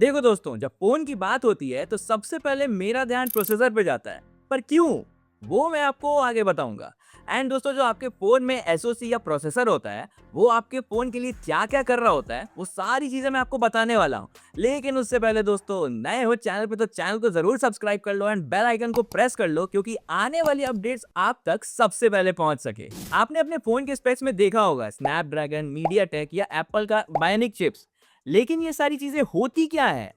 देखो दोस्तों, जब फोन की बात होती है तो सबसे पहले मेरा ध्यान प्रोसेसर पे जाता है। पर क्यों, वो मैं आपको आगे बताऊंगा। एंड दोस्तों, जो आपके फोन में एसओसी या प्रोसेसर होता है, वो आपके फोन के लिए क्या क्या कर रहा होता है, वो सारी चीजें मैं आपको बताने वाला हूँ। लेकिन उससे पहले दोस्तों, नए हो चैनल पे तो चैनल को जरूर सब्सक्राइब कर लो एंड बेल आइकन को प्रेस कर लो, क्योंकि आने वाली अपडेट्स आप तक सबसे पहले पहुंच सके। आपने अपने फोन के स्पेक्स में देखा होगा स्नैपड्रैगन, मीडियाटेक या एप्पल का बायोनिक चिप्स। लेकिन ये सारी चीजें होती क्या है?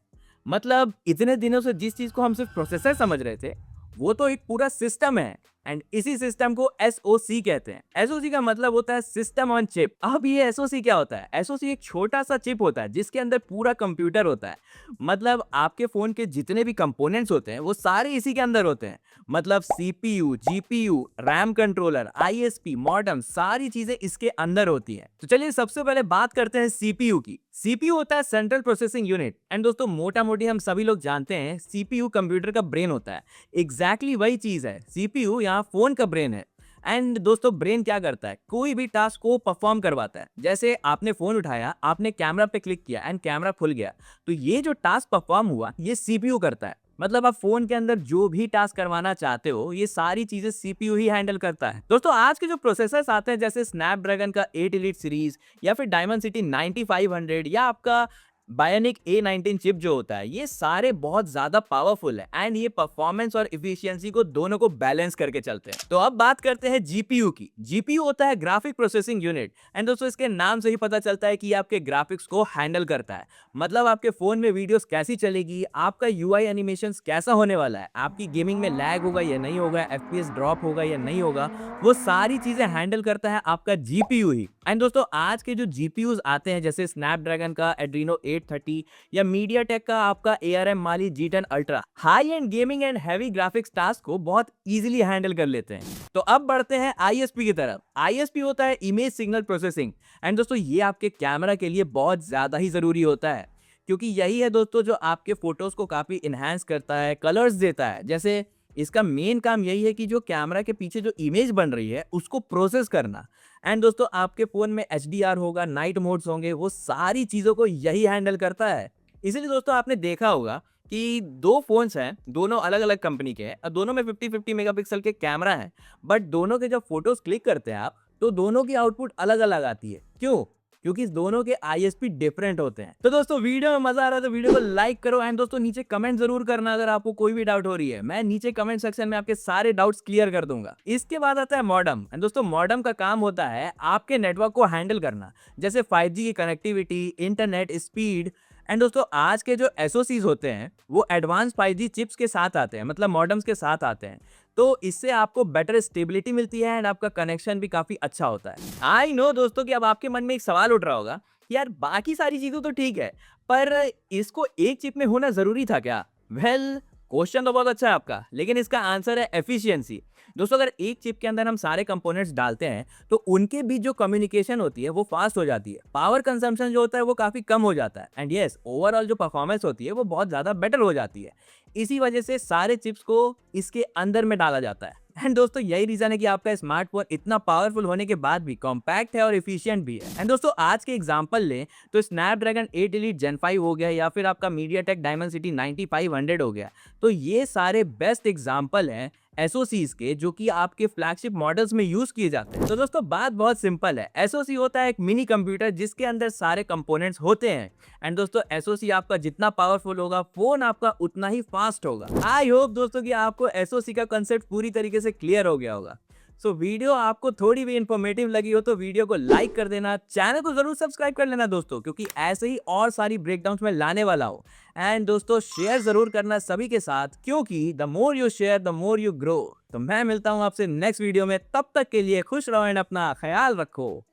मतलब इतने दिनों से जिस चीज को हम सिर्फ प्रोसेसर समझ रहे थे, वो तो एक पूरा सिस्टम है। एंड इसी सिस्टम को एसओसी कहते हैं। एसओसी का मतलब होता है सिस्टम ऑन चिप। अब ये एसओसी क्या होता है? एसओसी एक छोटा सा चिप होता है जिसके अंदर पूरा कंप्यूटर होता है। मतलब आपके फोन के जितने भी कंपोनेंट्स होते हैं वो सारे इसी के अंदर होते हैं। मतलब CPU, GPU, RAM controller, ISP, modem, सारी चीजें इसके अंदर होती हैं। तो चलिए सबसे पहले बात करते हैं सीपीयू की। सीपीयू होता है सेंट्रल प्रोसेसिंग यूनिट। एंड दोस्तों, मोटा मोटी हम सभी लोग जानते हैं सीपीयू कंप्यूटर का ब्रेन होता है। एग्जैक्टली वही चीज है, सीपीयू यहाँ फोन का ब्रेन है। एंड दोस्तों, ब्रेन क्या करता है? कोई भी टास्क को परफॉर्म करवाता है। जैसे आपने फोन उठाया, आपने कैमरा पे क्लिक किया एंड कैमरा खुल गया, तो ये जो टास्क परफॉर्म हुआ ये सीपीयू करता है। मतलब आप फोन के अंदर जो भी टास्क करवाना चाहते हो, ये सारी चीजें सीपीयू ही हैंडल करता है। दोस्तों, आज के जो प्रोसेसर्स आते हैं जैसे स्नैपड्रैगन का 8 एलीट सीरीज या फिर डायमेंसिटी 9500 या आपका बायोनिक A19 चिप जो होता है, ये सारे बहुत ज्यादा पावरफुल है एंड ये परफॉर्मेंस और इफिशियंसी को दोनों को बैलेंस करके चलते हैं। तो अब बात करते हैं जीपीयू की। जीपीयू होता है ग्राफिक प्रोसेसिंग यूनिट। एंड दोस्तों, इसके नाम से ही पता चलता है कि ये आपके ग्राफिक्स को हैंडल करता है। मतलब आपके फोन में वीडियोस कैसी चलेगी, आपका यूआई एनिमेशंस कैसा होने वाला है, आपकी गेमिंग में लैग होगा या नहीं होगा, एफपीएस ड्रॉप होगा या नहीं होगा, वो सारी चीजें हैंडल करता है आपका जीपीयू ही। एंड दोस्तों, आज के जो जीपीयूज आते हैं जैसे स्नैपड्रैगन का एड्रीनो 830 या मीडियाटेक का आपका ARM Mali G10 ultra, high and gaming and heavy graphics task को बहुत इजीली हैंडल कर लेते हैं। तो अब बढ़ते हैं आईएसपी की तरफ। आईएसपी होता है इमेज सिग्नल प्रोसेसिंग। एंड दोस्तों, ये आपके कैमरा के लिए बहुत ज्यादा ही जरूरी होता है, क्योंकि यही है दोस्तों जो आपके फोटोज को काफी इनहेंस करता है, कलर्स देता है। जैसे इसका मेन काम यही है कि जो कैमरा के पीछे जो इमेज बन रही है उसको प्रोसेस करना। एंड दोस्तों, आपके फोन में HDR होगा, नाइट मोड्स होंगे, वो सारी चीजों को यही हैंडल करता है। इसीलिए दोस्तों, आपने देखा होगा कि दो फोन्स हैं, दोनों अलग अलग कंपनी के हैं और दोनों में 50-50 मेगापिक्सल के कैमरा हैं। बट दोनों के जब फोटोज क्लिक करते हैं आप, तो दोनों की आउटपुट अलग अलग आती है। क्यों? क्योंकि इस दोनों के आईएसपी डिफरेंट होते हैं। तो दोस्तों, वीडियो में मजा आ रहा है तो वीडियो को लाइक करो एंड दोस्तों नीचे कमेंट जरूर करना अगर आपको कोई भी डाउट हो रही है। मैं नीचे कमेंट सेक्शन में आपके सारे डाउट्स क्लियर कर दूंगा। इसके बाद आता है मॉडेम। एंड दोस्तों, मॉडेम का काम होता है आपके नेटवर्क को हैंडल करना, जैसे 5G की कनेक्टिविटी, इंटरनेट स्पीड। एंड दोस्तों, आज के जो एसओसीज होते हैं वो एडवांस 5G चिप्स के साथ आते हैं, मतलब मॉडेम्स के साथ आते हैं। तो इससे आपको बेटर स्टेबिलिटी मिलती है एंड आपका कनेक्शन भी काफी अच्छा होता है। आई नो दोस्तों कि अब आपके मन में एक सवाल उठ रहा होगा कि यार बाकी सारी चीजें तो ठीक है, पर इसको एक चिप में होना जरूरी था क्या? वेल, क्वेश्चन तो बहुत अच्छा है आपका, लेकिन इसका आंसर है एफिशिएंसी। दोस्तों, अगर एक चिप के अंदर हम सारे कंपोनेंट्स डालते हैं तो उनके बीच जो कम्युनिकेशन होती है वो फास्ट हो जाती है, पावर कंजम्पशन जो होता है वो काफी कम हो जाता है एंड यस, ओवरऑल जो परफॉर्मेंस होती है वो बहुत ज्यादा बेटर हो जाती है। इसी वजह से सारे चिप्स को इसके अंदर में डाला जाता है। एंड दोस्तों, यही रीजन है कि आपका स्मार्टफोन इतना पावरफुल होने के बाद भी कॉम्पैक्ट है और एफिशिएंट भी है। एंड दोस्तों, आज के एग्जांपल लें तो स्नैपड्रैगन 8 एलीट Gen 5 हो गया या फिर आपका मीडियाटेक डायमेंसिटी 9500 हो गया। तो ये सारे बेस्ट एग्जांपल हैं एसओसीज के, जो कि आपके फ्लैगशिप मॉडल्स में यूज किए जाते हैं। तो दोस्तों, बात बहुत सिंपल है। एसओसी होता है एक मिनी कंप्यूटर जिसके अंदर सारे कंपोनेंट्स होते हैं। एंड दोस्तों, एसओसी आपका जितना पावरफुल होगा, फोन आपका उतना ही फास्ट होगा। आई होप दोस्तों कि आपको एसओसी का कंसेप्ट पूरी तरीके से क्लियर हो गया होगा। सो वीडियो आपको थोड़ी भी इंफॉर्मेटिव लगी हो तो वीडियो को लाइक कर देना, चैनल को जरूर सब्सक्राइब कर लेना दोस्तों, क्योंकि ऐसे ही और सारी ब्रेकडाउन्स में लाने वाला हूं। एंड दोस्तों, शेयर जरूर करना सभी के साथ, क्योंकि the more you share the more you grow. तो मैं मिलता हूं आपसे नेक्स्ट वीडियो में, तब तक के लिए खुश रहो एंड अपना ख्याल रखो।